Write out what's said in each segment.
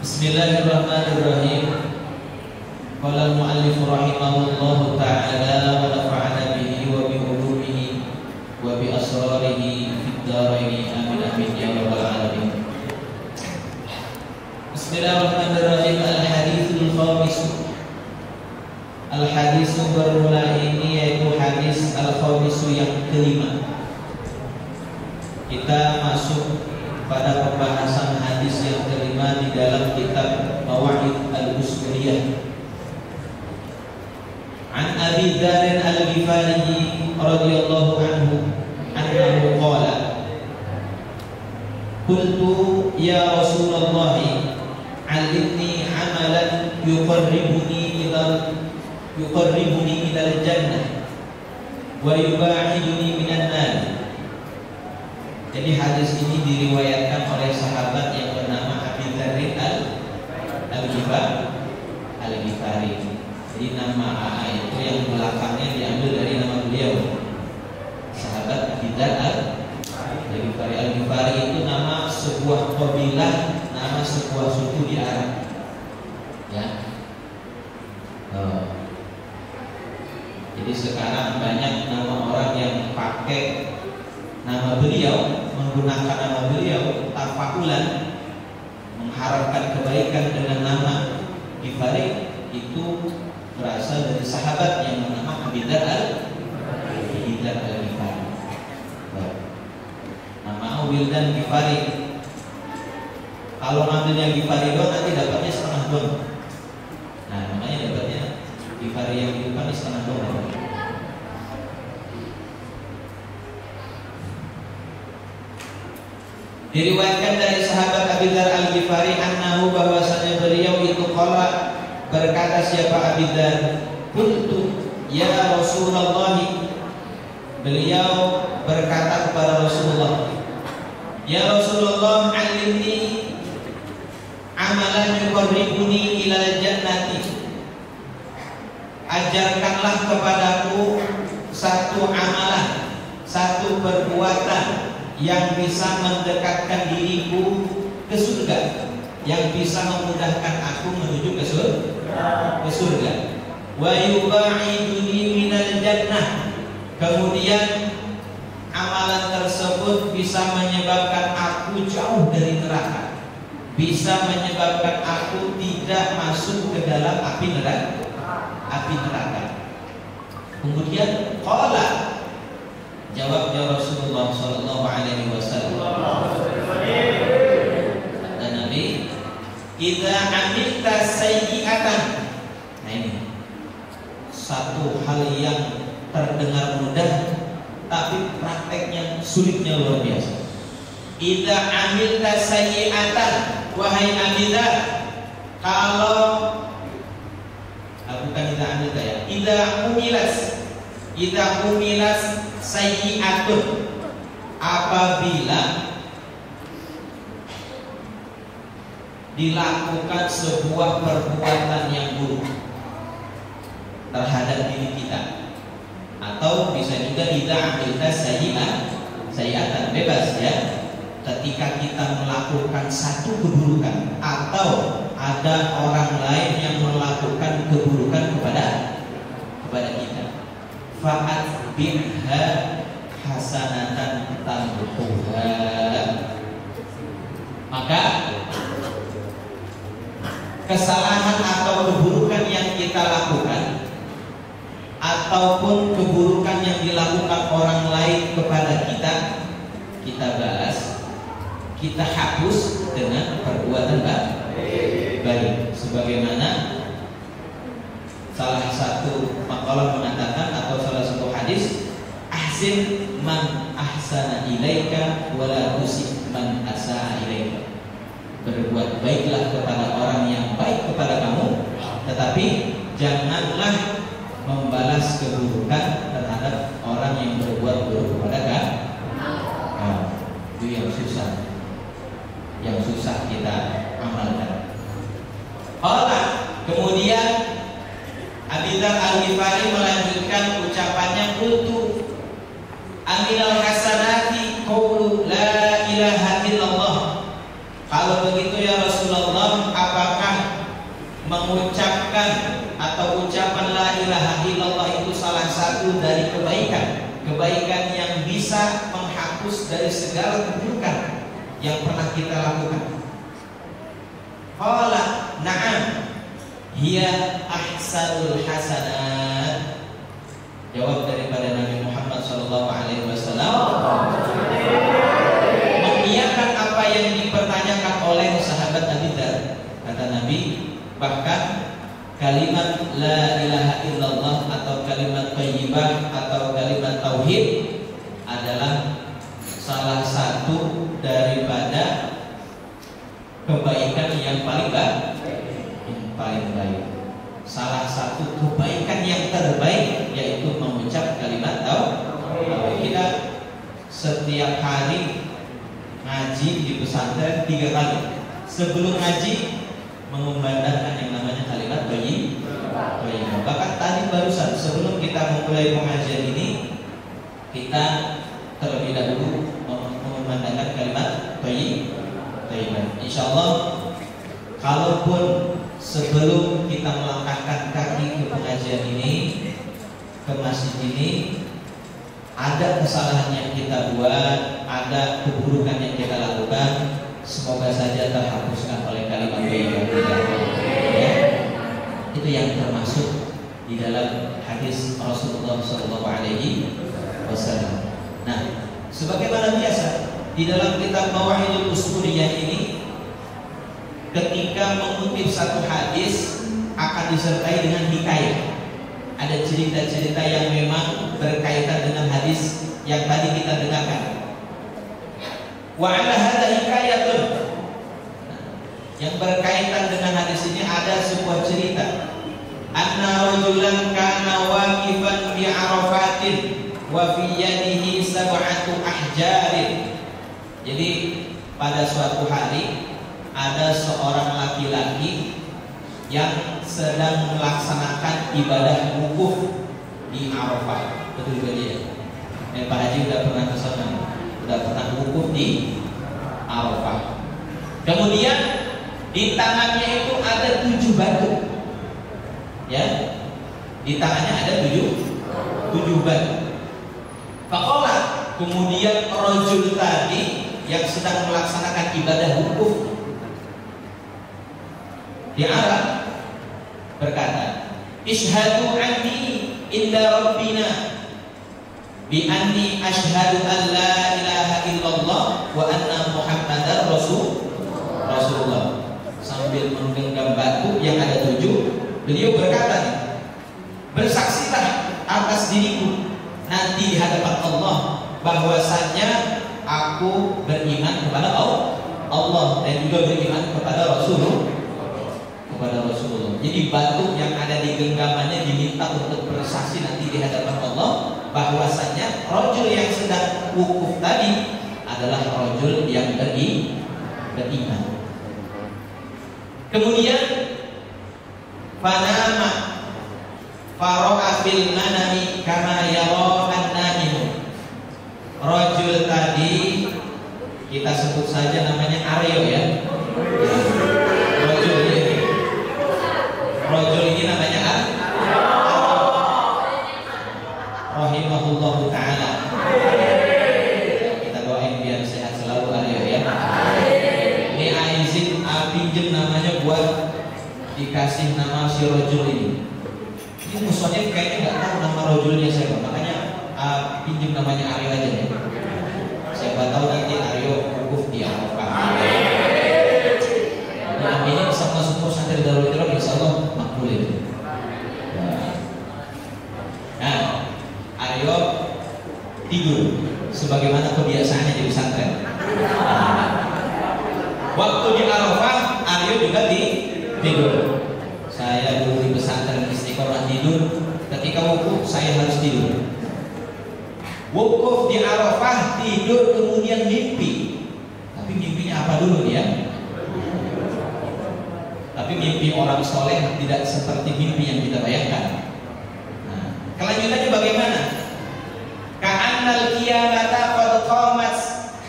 Bismillahirrahmanirrahim. Qala al-mu'allif rahimahullahu ta'ala wa nafa'ana bihi wa bi ulumihi wa bi asrarihi fid dharain amin amin ya rabbal alamin. Bismillahirrahmanirrahim. Al-haditsul khamis. Al-hadis bermula ini yaitu hadis al-khamis yang kelima. Kita masuk pada pembahasan hadis yang kelima di dalam kitab Mawa'id al-Busriyah. An Abi Dzar al-Ghifari radhiyallahu anhu annahu qala qultu ya Rasulullah 'allimni 'amalan yuqarribuni ila al-jannah wa yuba'iduni minan nar. Jadi hadis ini diriwayatkan oleh sahabat yang bernama Abi Dzar al-Ghifari. Jadi nama AA itu yang belakangnya diambil dari nama beliau. Sahabat Abi Dzar al-Ghifari. Al-Ghifari itu nama sebuah qabilah, nama sebuah suku di Arab. Ya. Jadi sekarang banyak nama orang yang pakai nama beliau, menggunakan nama beliau tafakulan, mengharapkan kebaikan dengan nama Ghifari, itu berasal dari sahabat yang bernama Abi Dzar al-Ghifari. Nama Wildan Ghifari. Kalau ngambilnya Ghifari doang nanti dapatnya setengah doang. Nah, namanya dapatnya Ghifari yang di depan setengah doang. Diriwayatkan dari sahabat Abi Dzar al-Ghifari annahu, bahwasanya beliau itu qala, berkata siapa Abi Dzar, qultu ya Rasulullah, beliau berkata kepada Rasulullah, ya Rasulullah, 'allimni amalan yuqarribuni ilal jannati, ajarkanlah kepadaku satu amalan, satu perbuatan yang bisa mendekatkan diriku ke surga, yang bisa memudahkan aku menuju ke surga. Wa yuba'iduni minal jannah, kemudian amalan tersebut bisa menyebabkan aku jauh dari neraka, bisa menyebabkan aku tidak masuk ke dalam api neraka. Kemudian qala, jawabnya Rasulullah sallallahu alaihi wasallam, kata Nabi, idza amilta sayyi'atan. Nah, ini satu hal yang terdengar mudah tapi prakteknya sulitnya luar biasa. Idza amilta sayyi'atan, wahai Abi Dzar, kalau bukan idza amilta ya, idza umilas sayyi'atun, apabila dilakukan sebuah perbuatan yang buruk terhadap diri kita, atau bisa juga idza amilta sayyi'atan, bebas ya, ketika kita melakukan satu keburukan atau ada orang lain yang melakukan keburukan kepada kita, fa'at biha hasanatan tambuha, maka kesalahan atau keburukan yang kita lakukan ataupun keburukan yang dilakukan orang lain kepada kita, kita balas, kita hapus dengan perbuatan baik. Sebagaimana salah satu makalah mengatakan, atau salah satu hadis, ahsin man ahsana ilaika wala tusib man asaa ilaika, berbuat baiklah kepada orang yang baik kepada kamu, tetapi janganlah membalas keburukan terhadap orang yang berbuat buruk kepada kamu. Itu yang susah kita amalkan. Kemudian Abi Dzar al-Ghifari melanjutkan ucapannya, qultu aminal hasanati qaulu la ilaha illallah. Kalau begitu ya Rasulullah, apa mengucapkan atau ucapan la ilaha illallah itu salah satu dari kebaikan yang bisa menghapus dari segala keburukan yang pernah kita lakukan. Qala na'am hiya ahsanul hasanat. Jawab daripada Nabi Muhammad SAW mengiyakan apa yang dipertanyakan oleh sahabat Abi Dzar. Kata Nabi, bahkan kalimat la ilaha illallah atau kalimat thayyibah atau kalimat tauhid adalah salah satu daripada kebaikan yang paling baik. Salah satu kebaikan yang terbaik yaitu mengucap kalimat tauhid. Kita setiap hari ngaji di pesantren 3 kali. Sebelum ngaji mengumandangkan yang namanya kalimat thayyib. Bahkan tadi barusan sebelum kita memulai pengajian ini, kita terlebih dahulu mengumandangkan kalimat thayyib. Insyaallah, kalaupun sebelum kita melangkahkan kaki ke pengajian ini, ke masjid ini, ada kesalahan yang kita buat, ada keburukan yang kita lakukan, semoga saja terhapuskan oleh kalimat thayyibah. Ya. Itu yang termasuk di dalam hadis Rasulullah SAW. Nah, sebagaimana biasa di dalam kitab Mawahidul Usuliyah ini, ketika mengutip satu hadis akan disertai dengan hikayah. Ada cerita-cerita yang memang berkaitan dengan hadis yang tadi kita dengarkan. Wa ala hadza hikayatun. Yang berkaitan dengan hadis ini ada sebuah cerita. Anna rajulan kana waqifan bi Arafatin wa fi yadihi sab'atu ahjarin. Jadi pada suatu hari ada seorang laki-laki yang sedang melaksanakan ibadah wukuf di Arafah. Betul juga dia. Pak Haji udah pernah ke sana, udah pernah wukuf di Arafah. Kemudian di tangannya itu ada 7 batu. Ya, di tangannya ada 7 batu. Faqala, kemudian rajul tadi yang sedang melaksanakan ibadah wukuf di Arab berkata, "Ishhadu anni inda rabbina bi anni ashhadu an la ilaha illallah wa anna muhammadar rasulullah." Sambil menggenggam batu yang ada 7, beliau berkata, "Bersaksilah atas diriku nanti di hadapan Allah bahwasanya aku beriman kepada Allah dan juga beriman kepada Rasulullah." Jadi batu yang ada di genggamannya diminta untuk bersaksi nanti di hadapan Allah bahwasanya rajul yang sedang wukuf tadi adalah rajul yang beriman. Kemudian fanama faro'a fil manami kama yara an-naim. Rajul tadi kita sebut saja namanya Aryo ya. Rajul ini namanya rahimahullahu ta'ala. Kita doain biar sehat selalu Aryo ya. Ini izin pinjem namanya buat dikasih nama si rajul ini. Ini musuhnya kayaknya nggak tahu nama rajulnya siapa, makanya pinjem namanya Aryo aja ya. Siapa tahu nanti Aryo wukuf di Arafah. Nah, ini sama syukur santri Darul Kiram insyaallah makbul itu. Nah, Aryo tidur sebagaimana kebiasaannya di pesantren. Waktu di Arafah, Aryo juga tidur. Saya dulu di pesantren Istiqomah tidur, ketika wukuf saya harus tidur. Wukuf di Arafah tidur kemudian mimpi. Tapi mimpinya apa dulu ya? Tapi mimpi orang soleh tidak seperti mimpi yang kita bayangkan. Nah, kelanjutannya bagaimana? Ka'annal qiyamata qad qamat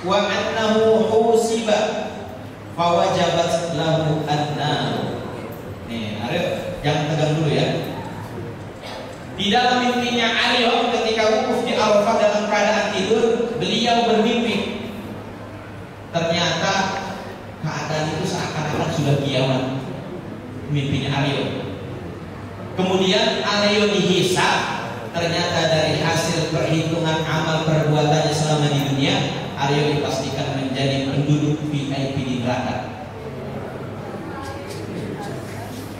wa annahu husiba fawajabat lahu an-nar. Nih, Aryo dulu ya. Di dalam mimpinya Aryo ketika wukuf di Arafah dalam keadaan tidur, beliau bermimpi. Ternyata keadaan itu seakan-akan sudah kiamat. Mimpinya Aryo. Kemudian Aryo dihisab. Ternyata dari hasil perhitungan amal perbuatannya selama di dunia, Aryo dipastikan menjadi penduduk VIP di neraka.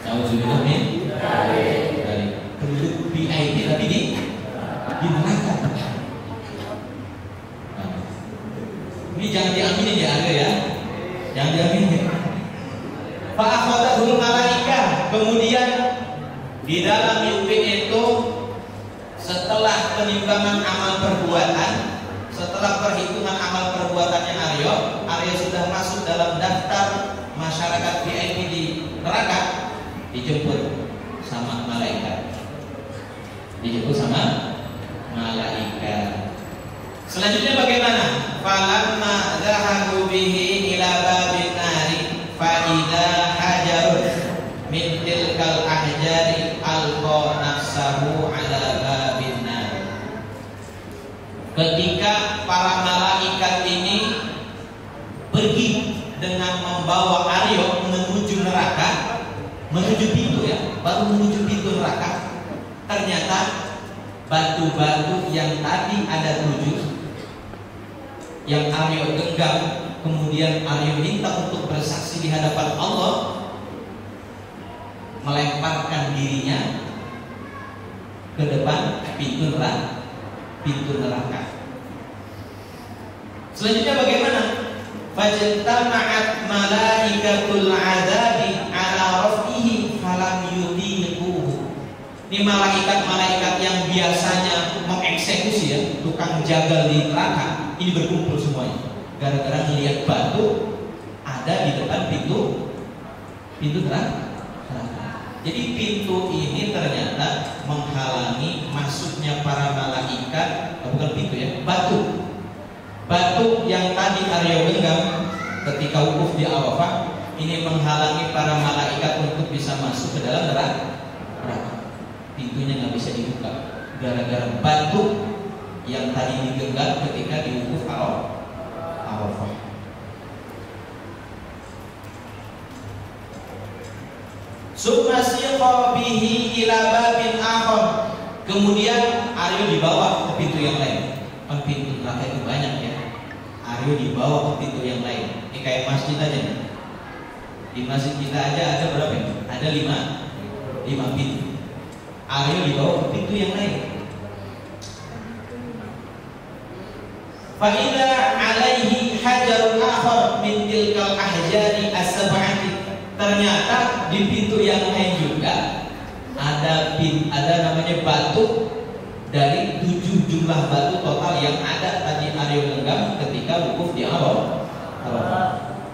Nauzubillah min dari penduduk VIP tapi di neraka. Nah, ini jangan diaminin ya Aryo ya, jangan diaminin. Fa akhadahul malaika, kemudian di dalam mimpi itu setelah penimbangan amal perbuatan, setelah perhitungan amal perbuatannya Aryo sudah masuk dalam daftar masyarakat VIP di neraka. Dijemput sama malaikat. Selanjutnya bagaimana? Falamma dhahabu bihi ila babin nari fa idza hajarun min tilkal ahjari alqa nafsahu ala babin nari. Ketika para malaikat ini pergi dengan membawa Aryo menuju neraka, menuju pintu ya, baru menuju pintu neraka, ternyata batu-batu yang tadi ada 7 yang Aryo genggam, kemudian Aryo minta untuk bersaksi di hadapan Allah, melemparkan dirinya ke depan pintu neraka. Selanjutnya bagaimana? Fajtama'at malaikatul adabi ala rafihi falam yutiquhu. Ini malaikat-malaikat yang biasanya mengeksekusi ya, tukang jagal di neraka, ini berkumpul semuanya gara-gara melihat batu ada di depan pintu neraka. Jadi pintu ini ternyata menghalangi masuknya para malaikat, bukan pintu ya, batu yang tadi Aryo genggam ketika wukuf di Arafah ini menghalangi para malaikat untuk bisa masuk ke dalam neraka. Pintunya nggak bisa dibuka gara-gara batu yang tadi digenggam ketika di wukuf Arafah. Summa siqa bihi ila babin akhar. Kemudian Aryo dibawa ke pintu yang lain. Kan pintu neraka itu banyak ya. Aryo dibawa ke pintu yang lain. Ini kayak masjid aja nih. Di masjid kita aja ada berapa ya? Ada 5 pintu. Aryo dibawa ke pintu yang lain. Fa idza alaihi hajarun akhar min tilkal ahjari as-sab'ati. Ternyata di pintu yang lain juga ada namanya batu dari 7 jumlah batu total yang ada tadi Aryo genggam ketika wukuf di Arafah.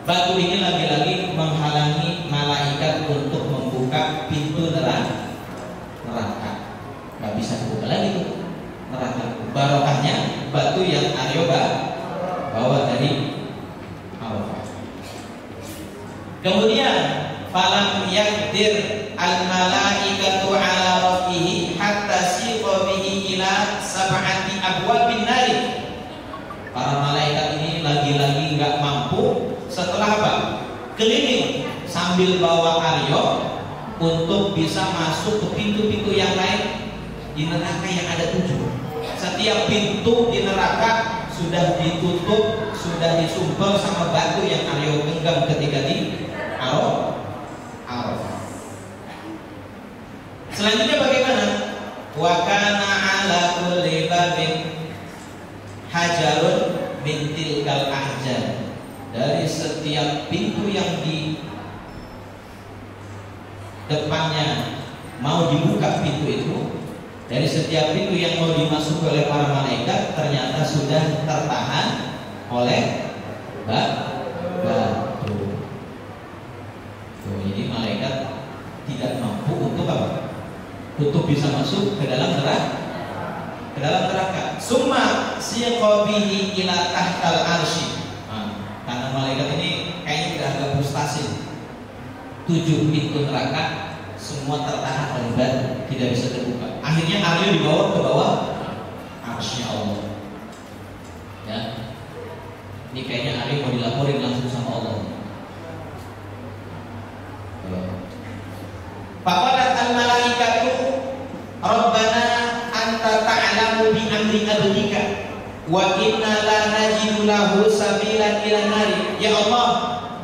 Batu ini lagi-lagi menghalangi malaikat untuk membuka pintu neraka. Gak bisa dibuka lagi tuh neraka. Barokahnya batu yang Aryo bawa dari Arafah. Kemudian falam yakdir al malaikatu ala rafihi hatta siqa bihi ila sab'ati abwabin nari. Para malaikat ini lagi-lagi nggak mampu. Setelah apa? Keliling sambil bawa Aryo untuk bisa masuk ke pintu-pintu yang lain di neraka yang ada 7. Setiap pintu di neraka sudah ditutup, sudah disumpel sama batu yang Aryo genggam ketika di Arafah. Selanjutnya bagaimana? Wa kana ala kulli babin hajarun min tilkal ahjar. Dari setiap pintu yang di depannya mau dibuka pintu itu, dari setiap pintu yang mau dimasuki oleh para malaikat ternyata sudah tertahan oleh batu. Jadi malaikat tidak mampu untuk apa? Untuk bisa masuk ke dalam neraka. Summa siqa bihi ila tahtal arsy. Karena malaikat ini kayaknya udah agak frustasi. 7 pintu neraka semua tertahan oleh batu, tidak bisa terbuka. Akhirnya Aryo dibawa ke bawah arsy Allah. Ya, ini kayaknya Aryo mau dilaporin langsung sama Allah. Faqalat al-malaikatu Rabbana anta ta'lamu bi amri abdika wa inna la najidu lahu sabilan ila nari. Ya Allah,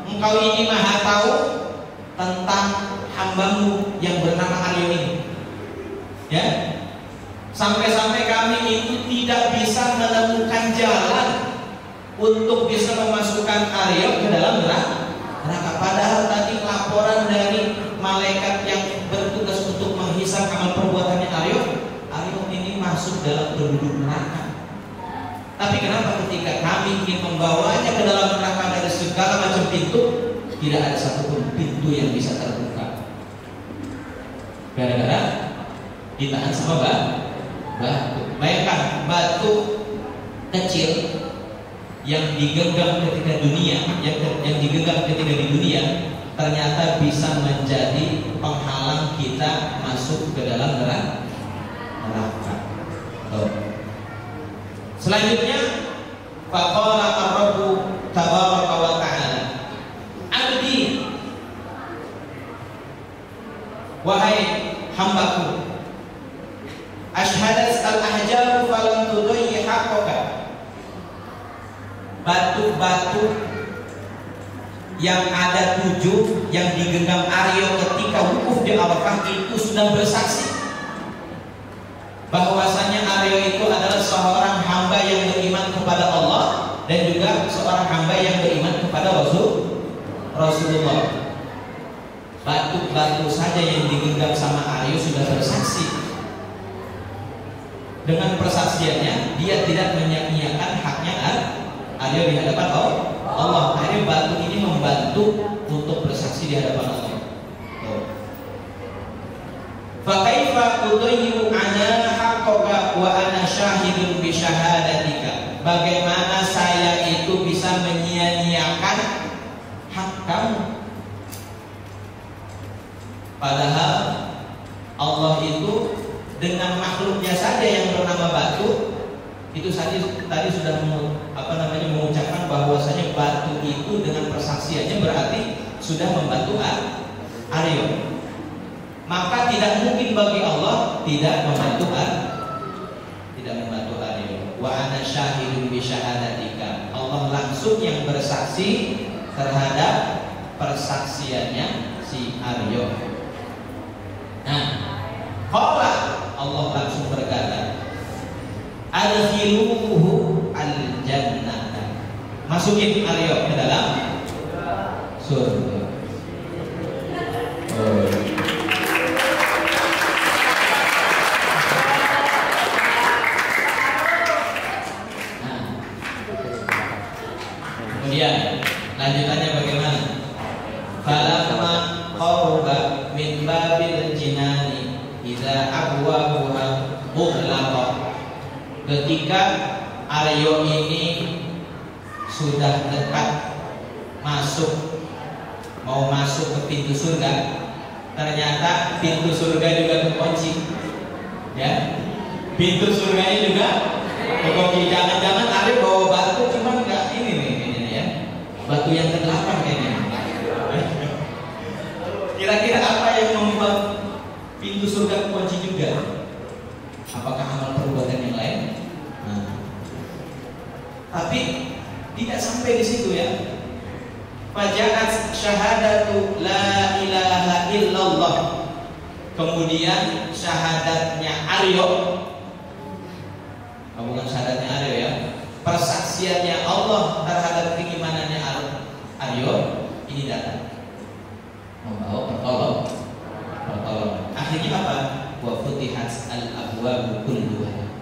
Engkau ini Maha tahu tentang hambamu yang bernama Aryo ini. Ya, sampai-sampai kami itu tidak bisa menemukan jalan untuk bisa memasukkan Aryo ke dalam neraka. Padahal tadi laporan dari malaikat yang bertugas untuk menghisap amal perbuatannya Aryo ini masuk dalam penduduk neraka. Tapi kenapa ketika kami ingin membawanya ke dalam neraka dari segala macam pintu, tidak ada satupun pintu yang bisa terbuka? Gara-gara ditahan sama batu. Bayangkan batu kecil yang digenggam ketika yang digenggam ketika di dunia ternyata bisa menjadi penghalang kita masuk ke dalam neraka. Selanjutnya, faqala ar-rabbu tabaraka wa ta'ala, abdi, wahai hambaku, ashhadat al-ahjaru falam tudayyi haqqaka. Batu-batu yang ada 7 yang digenggam Aryo ketika wukuf di Arafah itu sudah bersaksi bahwasanya Aryo itu adalah seorang hamba yang beriman kepada Allah dan juga seorang hamba yang beriman kepada Rasulullah. Batu-batu saja yang digenggam sama Aryo sudah bersaksi. Dengan persaksiannya dia tidak menyia-nyiakan haknya Aryo di hadapan Allah. Akhirnya batu ini membantu untuk bersaksi di hadapan Allah. Fa kaifa udayyu ana haqqaka wa ana syahidun bi syahadatika. Bagaimana saya itu bisa menyia-nyiakan hak kamu? Padahal Allah itu dengan makhluknya saja yang bernama batu itu tadi sudah mengucapkan bahwasanya batu itu dengan persaksiannya berarti sudah membantu Aryo. Maka tidak mungkin bagi Allah tidak membantu Aryo. Wa ana syahidun bi syahadatika. Allah langsung yang bersaksi terhadap persaksiannya si Aryo. Nah, qala Allah langsung berkata, adkhiluhu al-jannata. Masukin Aryo ke dalam surga. Kemudian lanjutannya bagaimana? Falamma qawba min babil jinani idza abwabuha mughlaqah. Ketika Aryo ini sudah dekat mau masuk ke pintu surga, ternyata pintu surga juga terkunci. Ya, pintu surganya juga terkunci. Jangan-jangan Aryo bawa batu, cuman enggak ini nih kayaknya ya, batu yang ke-8 kayaknya. Kira-kira apa yang membuat pintu surga terkunci juga? Apakah amal perbuatan yang lain? Tapi tidak sampai di situ ya. Faja'at syahadatu la ilaha illallah. Kemudian syahadatnya Aryo, bukan syahadatnya Aryo ya, persaksiannya Allah terhadap keimanannya Aryo ini datang membawa pertolongan. Akhirnya apa? Wa futihat al-abwabu kulluha.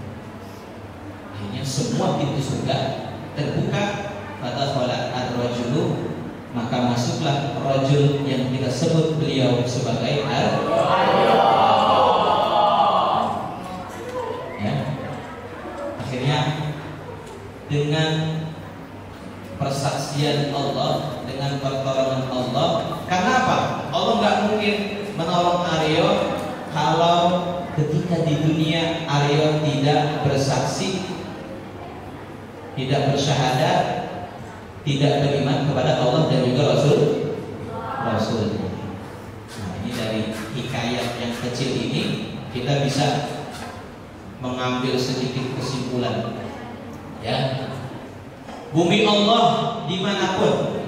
Akhirnya semua pintu surga terbuka. Fadakhala ar-rajulu, maka masuklah rajul yang kita sebut beliau sebagai Aryo. Ya. Akhirnya dengan persaksian Allah, dengan pertolongan Allah. Karena apa? Allah nggak mungkin menolong Aryo kalau ketika di dunia Aryo tidak bersaksi, tidak bersyahadat, tidak beriman kepada Allah dan juga Rasul. Nah, ini dari hikayat yang kecil ini kita bisa mengambil sedikit kesimpulan. Ya, bumi Allah dimanapun,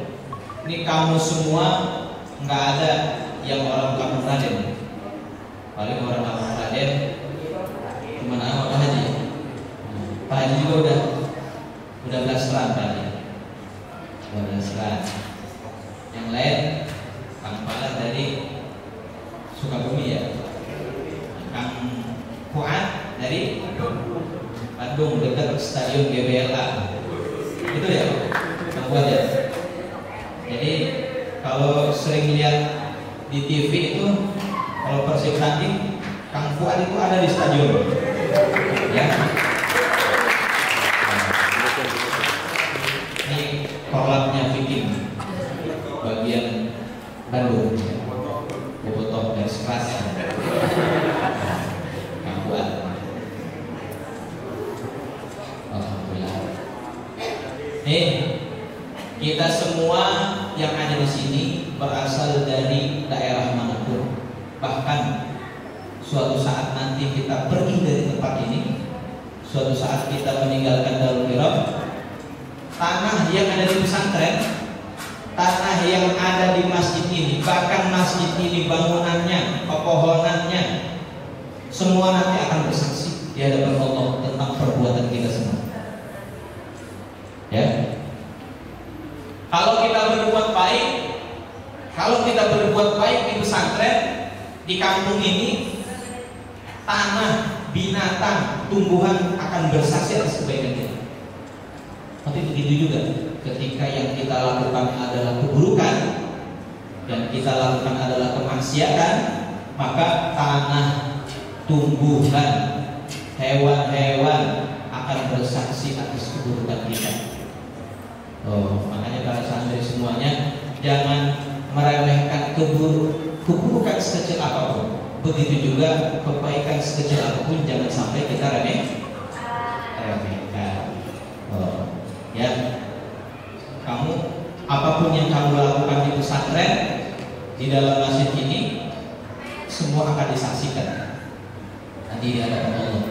ini kamu semua nggak ada yang orang kampung Raden. Paling orang kampung Raden cuma nama Pak Haji. Pak Haji juga udah belasran tadi. Yang lain Kang Pala dari Sukabumi ya, Kang Fuad dari Bandung dekat Stadion GBLA. Itu ya Kang Fuad ya. Jadi kalau sering lihat di TV itu kalau Persib tanding, Kang Fuad itu ada di stadion. Ya. Ini korlapnya Viking bagian Bandung, Bobotoh dan Sekeras. Kang Fuad. Alhamdulillah. Nih, kita semua yang ada di sini berasal dari daerah manapun. Bahkan suatu saat nanti kita pergi dari tempat ini, suatu saat kita meninggalkan Darul Kirab, tanah yang ada di pesantren, tanah yang ada di masjid ini, bahkan masjid ini bangunannya, pepohonannya, semua nanti akan bersaksi di hadapan Allah tentang perbuatan kita semua. Ya. Kalau kita berbuat baik, di pesantren, di kampung ini, tanah, binatang, tumbuhan akan bersaksi atas kebaikan kita. Tapi begitu juga ketika yang kita lakukan adalah keburukan dan kita lakukan adalah kemaksiatan, maka tanah, tumbuhan, hewan-hewan akan bersaksi atas keburukan kita. Makanya para santri semuanya jangan meremehkan keburukan sekecil apapun. Begitu juga kebaikan sekecil apapun jangan sampai kita remehkan. Ya, kamu apapun yang kamu lakukan di pesantren, di dalam masjid ini, semua akan disaksikan nanti di hadapan Allah.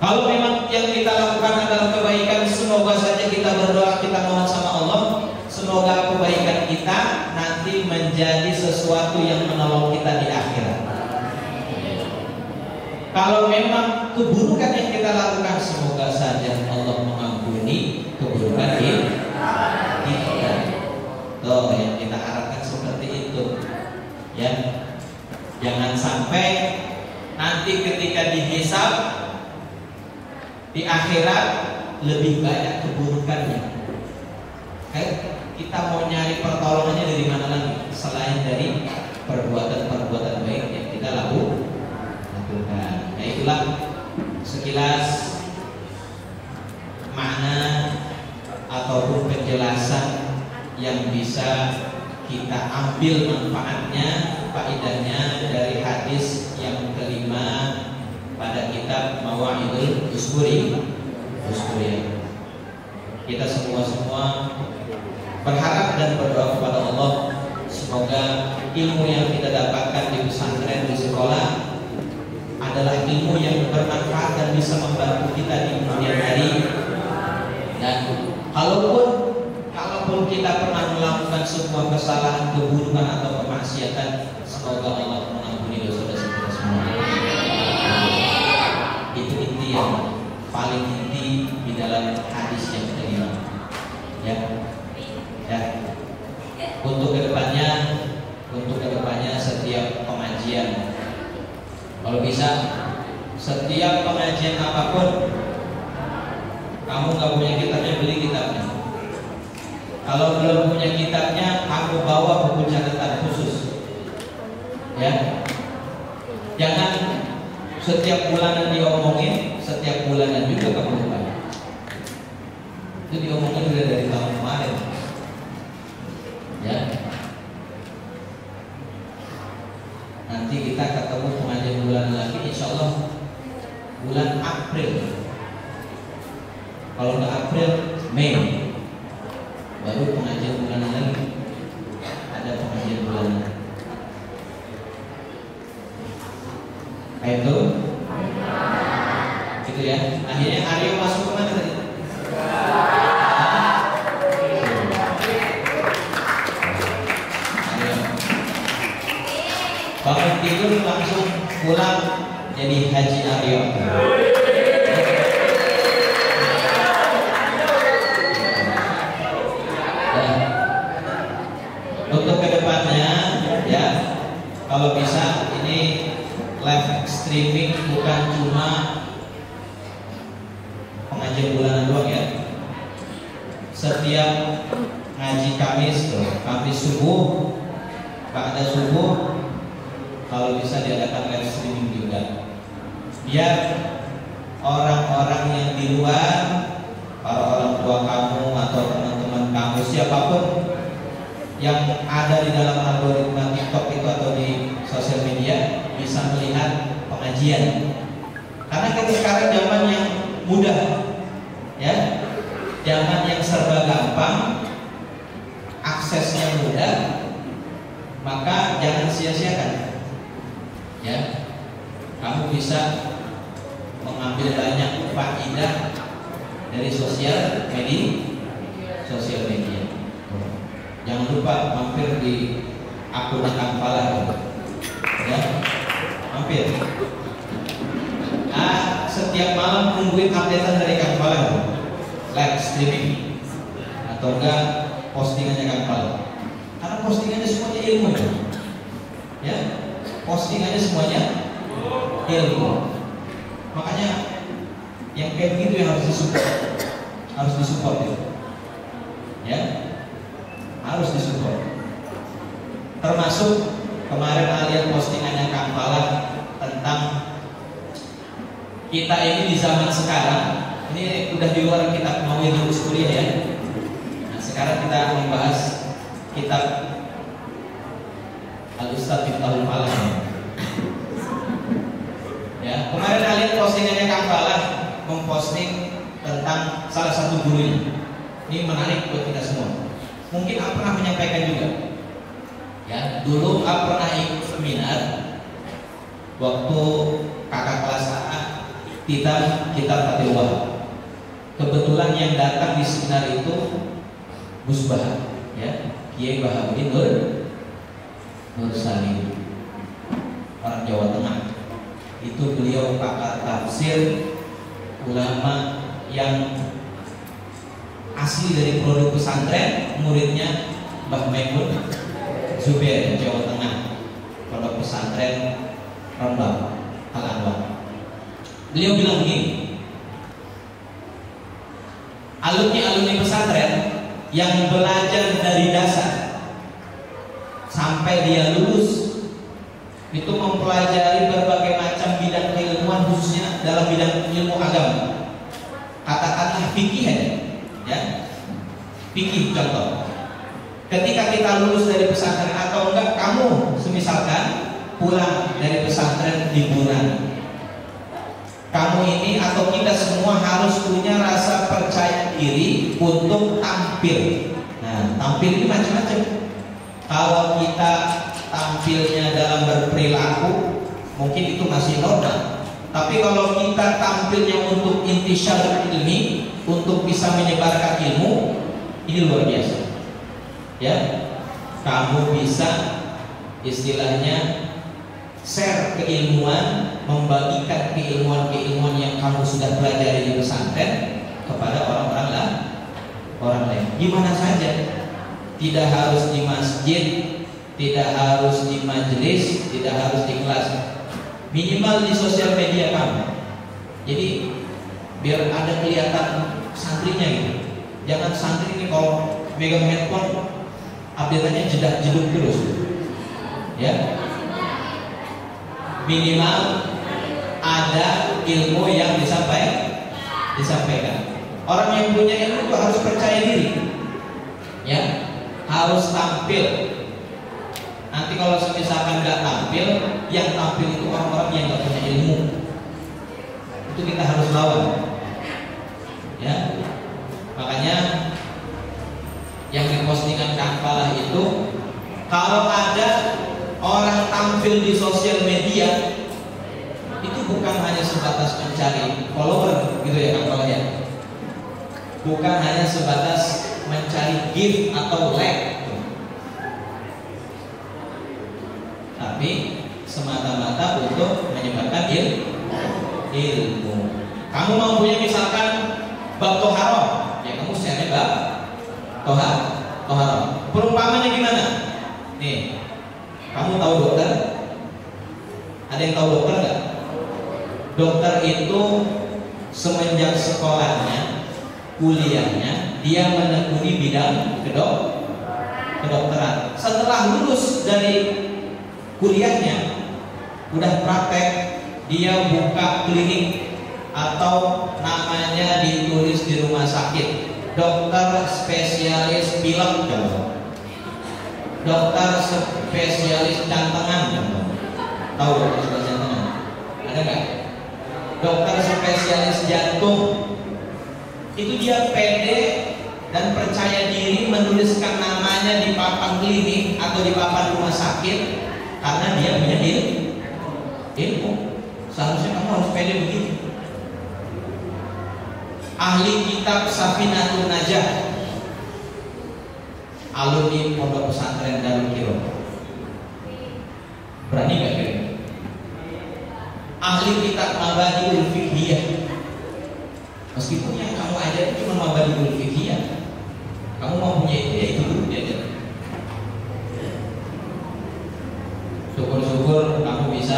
Kalau memang yang kita lakukan adalah kebaikan, semoga saja kita berdoa, kita mohon sama Allah, semoga kebaikan kita nanti menjadi sesuatu yang menolong kita di akhirat. Kalau memang keburukan yang kita lakukan, semoga saja Allah mengampuni keburukan kita. Tuh, yang kita harapkan seperti itu. Ya, jangan sampai nanti ketika dihisab di akhirat lebih banyak keburukannya. Kita mau nyari pertolongannya dari mana lagi selain dari perbuatan-perbuatan baik yang kita lakukan. Nah, itulah sekilas makna ataupun penjelasan yang bisa kita ambil manfaatnya, faedahnya dari hadis yang kelima pada kitab Mawa'idul Usburi. Kita semua berharap dan berdoa kepada Allah, semoga ilmu yang kita dapatkan di pesantren, di sekolah adalah ilmu yang bermanfaat dan bisa membantu kita di kemudian hari. Dan kalaupun kita pernah melakukan sebuah kesalahan, keburukan atau kemaksiatan, semoga Allah mengampuni dosa-dosa kita semua. Itu inti yang paling inti di dalam hadis yang kelima. Ya. Untuk kedepannya setiap pengajian, kalau bisa setiap pengajian apapun, kamu nggak punya kitabnya, beli kitabnya. Kalau belum punya kitabnya, aku bawa buku catatan khusus. Ya, jangan setiap bulanan diomongin, setiap bulanan juga kamu lupa. Itu diomongin sudah dari tahun kemarin. Ya, Nanti kita ketemu pengajian bulan lagi, insya Allah bulan April. Kalau nggak April, Mei, baru pengajian bulan lagi. Ada pengajian bulan. Kayak itu, gitu ya. Akhirnya Aryo masuk ke mana tadi? Bangun tidur langsung pulang jadi Haji Aryo. Untuk kedepannya ya, kalau bisa ini live streaming bukan cuma pengajian bulanan doang ya. Setiap ngaji Kamis subuh, ba'da subuh, kalau bisa diadakan live streaming juga, biar orang-orang yang di luar, para orang tua kamu atau teman-teman kamu, siapapun yang ada di dalam algoritma TikTok itu atau di sosial media bisa melihat pengajian. Karena kita sekarang zaman yang mudah, ya, zaman yang serba gampang, aksesnya mudah, maka jangan sia-siakan. Ya, kamu bisa mengambil banyak faedah dari sosial media. Jangan lupa mampir di akun Kampalan, ya, mampir. Setiap malam nungguin updatean dari Kampalan, live streaming atau enggak postingannya Kampalan. Karena postingannya semuanya ilmu, ya. Postingannya semuanya ilmu. Makanya yang kayak gitu yang harus disupport ya, harus disupport. Termasuk kemarin Alian postingannya Kampalan tentang kita ini di zaman sekarang. Ini udah di luar kitab Mawil Lulus Kuliah ya. Nah, sekarang kita membahas kitab Al-Ustadz Miftahul Falah. Ya, kemarin Alian postingannya Kampalan memposting tentang salah satu gurunya. Ini menarik buat kita semua. Mungkin aku pernah menyampaikan juga. Ya, dulu aku pernah ikut seminar waktu kakak kelas A kita Fathul Wahab. Kebetulan yang datang di seminar itu Gus Bahar, ya, Kiai Bahabuddin Nur Salim, orang Jawa Tengah. Itu beliau pakar tafsir, ulama yang asli dari produk pesantren, muridnya Mbah Maimun Zubair, Jawa Tengah, produk pesantren Rembang Al-Anwar. Beliau bilang begini, alumni pesantren yang belajar dari dasar sampai dia lulus itu mempelajari berbagai macam bidang keilmuan, khususnya dalam bidang ilmu agama. Katakanlah fikih ya, fikih contoh. Ketika kita lulus dari pesantren atau enggak, kamu semisalkan pulang dari pesantren liburan, kamu ini atau kita semua harus punya rasa percaya diri untuk tampil. Nah, tampil ini macam-macam. Kalau kita tampilnya dalam berperilaku, mungkin itu masih normal. Tapi kalau kita tampilnya untuk intisyar ilmi, untuk bisa menyebarkan ilmu, ini luar biasa. Ya, kamu bisa istilahnya share keilmuan, membagikan keilmuan yang kamu sudah pelajari di pesantren kepada orang lain. Di mana saja. Tidak harus di masjid, tidak harus di majelis, tidak harus di kelas. Minimal di sosial media kamu. Jadi biar ada kelihatan santrinya gitu. Jangan santri ini kalau megang handphone update-nya jeduk terus. Ya. Minimal ada ilmu yang disampaikan. Orang yang punya ilmu itu harus percaya diri. Ya, harus tampil. Nanti kalau misalkan nggak tampil, yang tampil itu orang-orang yang nggak punya ilmu. Itu kita harus lawan. Ya, makanya yang dipostingan Kangfalah itu, kalau ada orang tampil di sosial media itu bukan hanya sebatas mencari follower gitu ya Kangfalah ya, bukan hanya sebatas mencari gift atau like, tapi semata-mata untuk menyebarkan ilmu. Kamu mau punya misalkan bab toharoh, ya kamu share bab toharoh. Perumpamannya gimana? Nih, kamu tahu dokter? Ada yang tahu dokter nggak? Dokter itu semenjak sekolahnya, kuliahnya, dia menekuni bidang kedokteran. Setelah lulus dari kuliahnya, udah praktek, dia buka klinik atau namanya ditulis di rumah sakit, dokter spesialis pilek, dokter spesialis jantengan, tahu dokter spesialis jantengan? Ada nggak? Dokter spesialis jantung. Itu dia pede dan percaya diri menuliskan namanya di papan klinik atau di papan rumah sakit karena dia punya ilmu. Seharusnya kamu harus pede begitu. Ahli kitab Safinatul Najah, alumni Pondok Pesantren Darul Qirah. Berani gak kira? Ahli kitab Mabadiul Fiqhiyah. Meskipun yang kamu ajar itu cuma Mabadiul Fiqhiyah, kamu mau punya itu ya itu dulu diajar. Syukur-syukur kamu bisa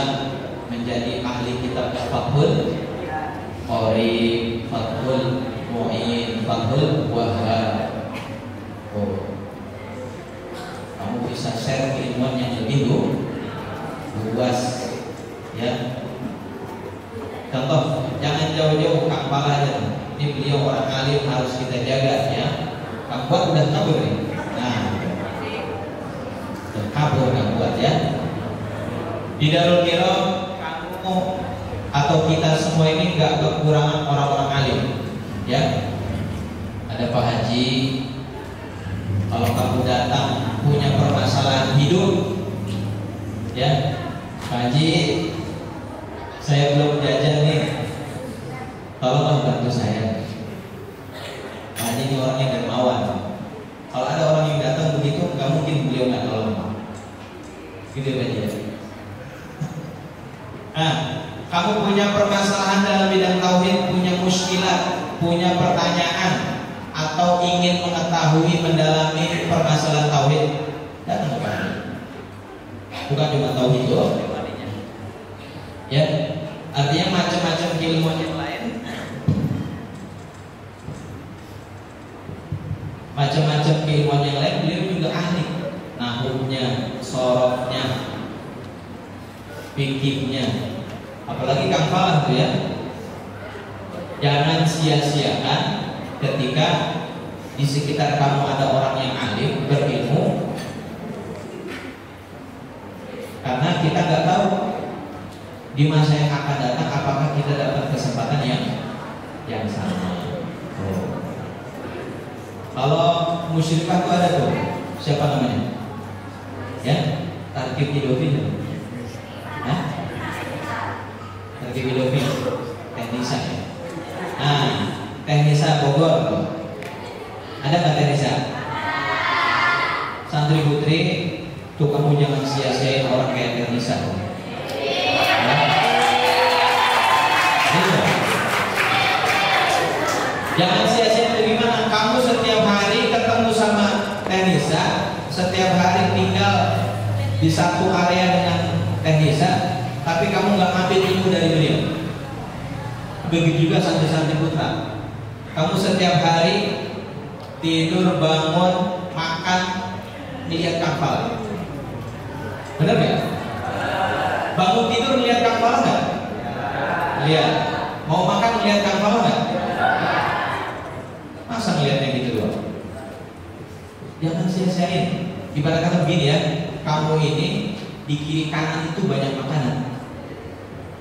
menjadi ahli kitab Fathul Qorib, Fathul Mu'in, Fathul Wahhab. Oh, kamu bisa share keilmuan yang lebih luas, ya. Contoh, jangan jauh-jauh Kangfalah aja. Ini beliau orang alim, harus kita jaga ya. Kang Buat udah kabur nih. Nah, udah kabur Kang Buat ya. Di Darul Qirah kamu atau kita semua ini nggak kekurangan orang-orang alim, ya. Ada Pak Haji. Kalau kamu datang punya permasalahan hidup, ya, Pak Haji, saya belum jajan nih, tolong bantu saya. Pak Haji ini orang yang dermawan. Kalau ada orang yang datang begitu, nggak mungkin beliau nggak tolong. Gitu Pak Haji. Nah, kamu punya permasalahan dalam bidang tauhid, punya muskilat, punya pertanyaan, atau ingin mengetahui, mendalami permasalahan tauhid, datang ke Haji. Bukan cuma tauhid doang, ya. Artinya macam-macam ilmuwan yang lain, macam-macam keilmuan yang lain beliau juga ahli. Nahwunya, sorofnya, fikihnya, apalagi Kangfalah tuh ya. Jangan sia-siakan ketika di sekitar kamu ada orang yang alim, berilmu, karena kita nggak tahu di masa yang akan datang apakah kita dapat kesempatan yang sama. Kalau musyrikah tuh ada tuh, siapa namanya? Ya, Tarkib Hidofin. Hah? Tarkib Hidofin, Teh Nisa ya. Nah, Teh Nisa Bogor tuh. Ada nggak Teh Nisa? Santri putri, tuh kamu jangan sia-siain orang kayak Teh Nisa. Jangan sia-sia itu gimana? Kamu setiap hari ketemu sama Teh Nisa, setiap hari tinggal di satu area dengan Teh Nisa, tapi kamu nggak ngambil ilmu dari beliau. Begitu juga santri-santri putra. Kamu setiap hari tidur, bangun, makan, lihat Kangfalah. Benar nggak? Bangun tidur lihat Kangfalah nggak? Lihat. Mau makan lihat Kangfalah nggak? Masa ngeliatnya gitu doang? Jangan sia-siain. Ibarat kata begini ya, kamu ini di kiri kanan itu banyak makanan.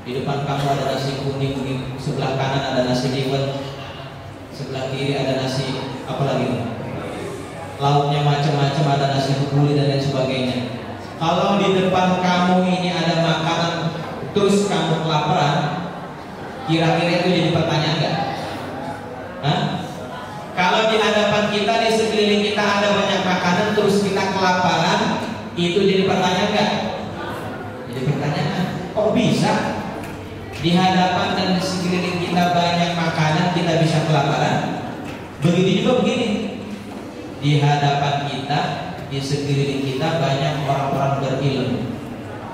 Di depan kamu ada nasi kuning, di sebelah kanan ada nasi liwet, sebelah kiri ada nasi apa lagi? Lauknya macam-macam, ada nasi kebuli dan lain sebagainya. Kalau di depan kamu ini ada makanan, terus kamu kelaparan, kira-kira itu jadi pertanyaan nggak? Hah? Kalau di hadapan kita, di sekeliling kita ada banyak makanan, terus kita kelaparan, itu jadi pertanyaan nggak? Jadi pertanyaan. Kok bisa? Di hadapan dan di sekeliling kita banyak makanan, kita bisa kelaparan? Begitu juga begini. Di hadapan kita, di sekeliling kita banyak orang-orang berilmu.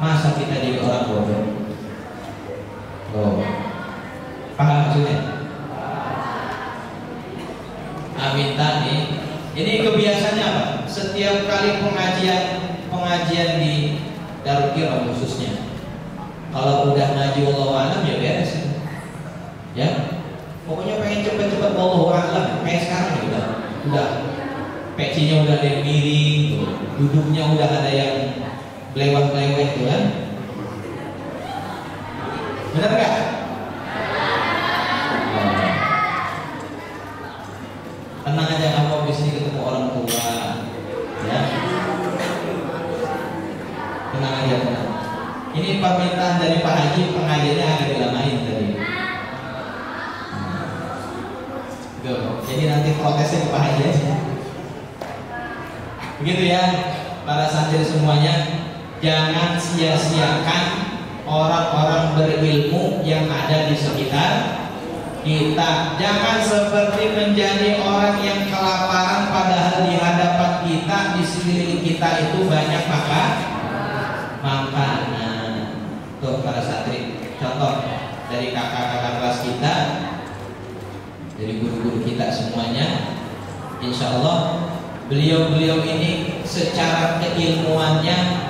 Masa kita jadi orang bodoh? Oh, paham maksudnya? Amin tadi. Ini kebiasaannya apa? Setiap kali pengajian di Darul Kiram khususnya, kalau udah ngaji wallahu a'lam ya beres. Ya, pokoknya pengen cepet-cepet wallahu a'lam. Kayak sekarang ya udah pecinya udah ada yang miring, duduknya udah ada yang belewah-belewah gitu kan. Benar gak? Tenang aja, kamu habis ini ketemu orang tua ya. Tenang aja, tenang. Ini permintaan dari Pak Haji, pengajiannya agak dilamain tadi. Jadi nanti protesnya ke Pak Haji aja. Begitu ya, para santri semuanya, jangan sia-siakan orang-orang berilmu yang ada di sekitar kita. Jangan seperti menjadi orang yang kelaparan padahal di hadapan kita, di sekeliling kita itu banyak makanan. Tuh para santri, contoh dari kakak-kakak kelas kita, dari guru-guru kita semuanya, insya Allah beliau-beliau ini secara keilmuannya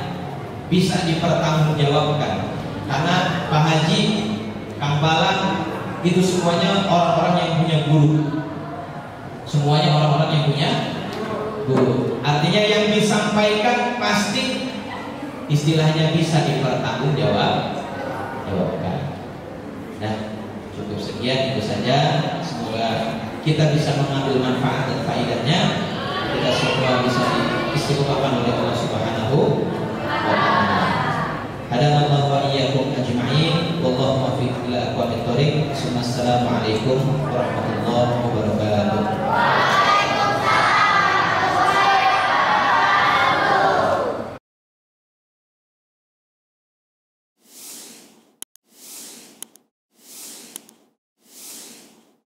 bisa dipertanggungjawabkan. Karena Pak Haji, Kang Balang itu semuanya orang-orang yang punya guru. Semuanya orang-orang yang punya guru. Artinya yang disampaikan pasti istilahnya bisa dipertanggungjawabkan. Nah, cukup sekian itu saja. Semoga kita bisa mengambil manfaat dan faedahnya. Kita semua bisa diistiqomahkan oleh Allah Subhanahu wa taala. Hadanallahu wa iyyakum ajma'in. Wallahu muwaffiq ila aqwamit thoriq. Assalamualaikum warahmatullahi wabarakatuh.